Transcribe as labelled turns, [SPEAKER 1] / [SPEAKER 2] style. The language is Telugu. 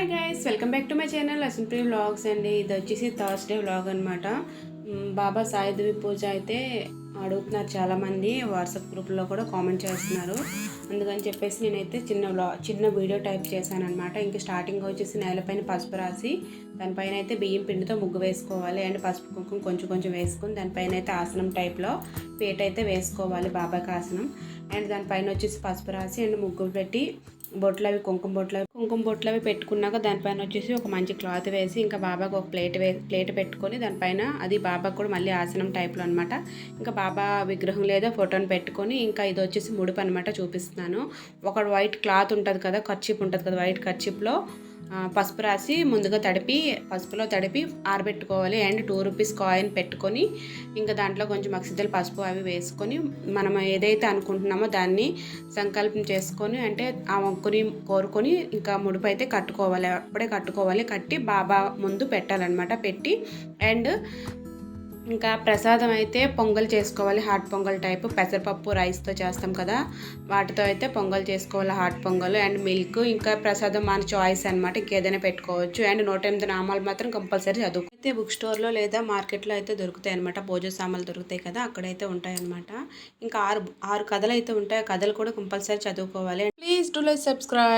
[SPEAKER 1] Hi guys, welcome back to my channel Lasanpriya vlogs అండి. ఇది వచ్చేసి థర్స్డే వ్లాగ్ అనమాట. బాబా సాయిదేవి పూజ అయితే అడుగుతున్నారు చాలామంది, వాట్సాప్ గ్రూప్లో కూడా కామెంట్ చేస్తున్నారు. అందుకని చెప్పేసి నేనైతే చిన్న వీడియో టైప్ చేశాను అనమాట. ఇంకా స్టార్టింగ్ వచ్చేసి నేలపైన పసుపు రాసి దానిపైన అయితే బియ్యం పిండితో ముగ్గు వేసుకోవాలి. అండ్ పసుపు కుంకుమ కొంచెం కొంచెం వేసుకొని దానిపైన అయితే ఆసనం టైప్లో పేట అయితే వేసుకోవాలి, బాబాకి ఆసనం. అండ్ దానిపైన వచ్చేసి పసుపు రాసి అండ్ ముగ్గు పెట్టి బొట్లు కుంకుమ బొట్లు అవి పెట్టుకున్నాక దానిపైన వచ్చేసి ఒక మంచి క్లాత్ వేసి ఇంకా బాబాకు ఒక ప్లేట్ పెట్టుకొని దానిపైన అది బాబాకు కూడా మళ్ళీ ఆసనం టైప్లో అనమాట. ఇంకా బాబా విగ్రహం లేదా ఫోటోని పెట్టుకొని ఇంకా ఇది వచ్చేసి ముడుపు అనమాట చూపిస్తున్నాను. ఒక వైట్ క్లాత్ ఉంటుంది కదా, కర్చీప్ ఉంటుంది కదా, వైట్ కర్చీప్లో పసుపు రాసి ముందుగా పసుపులో తడిపి ఆరబెట్టుకోవాలి. అండ్ 2 రూపీస్ కాయిన్ పెట్టుకొని ఇంకా దాంట్లో కొంచెం అక్షింతలు పసుపు అవి వేసుకొని మనం ఏదైతే అనుకుంటున్నామో దాన్ని సంకల్పం చేసుకొని అంటే ఆ మొక్కుని కోరుకొని ఇంకా ముడుపు అయితే కట్టుకోవాలి. అప్పుడే కట్టుకోవాలి, కట్టి బాబా ముందు పెట్టాలన్నమాట. పెట్టి అండ్ ఇంకా ప్రసాదం అయితే పొంగల్ చేసుకోవాలి, హాట్ పొంగల్ టైపు పెసరపప్పు రైస్తో చేస్తాం కదా, వాటితో అయితే పొంగల్ చేసుకోవాలి, హాట్ పొంగల్. అండ్ మిల్క్ ఇంకా ప్రసాదం మన చాయిస్ అనమాట, ఇంకేదైనా పెట్టుకోవచ్చు. అండ్ 108 నామాలు మాత్రం కంపల్సరీ చదువు అయితే బుక్ స్టోర్లో లేదా మార్కెట్లో అయితే దొరుకుతాయి అనమాట. పూజ సామాన్లు దొరుకుతాయి కదా, అక్కడైతే ఉంటాయి అనమాట. ఇంకా ఆరు కథలు అయితే ఉంటాయి, ఆ కథలు కూడా కంపల్సరీ చదువుకోవాలి. Please do like subscribe.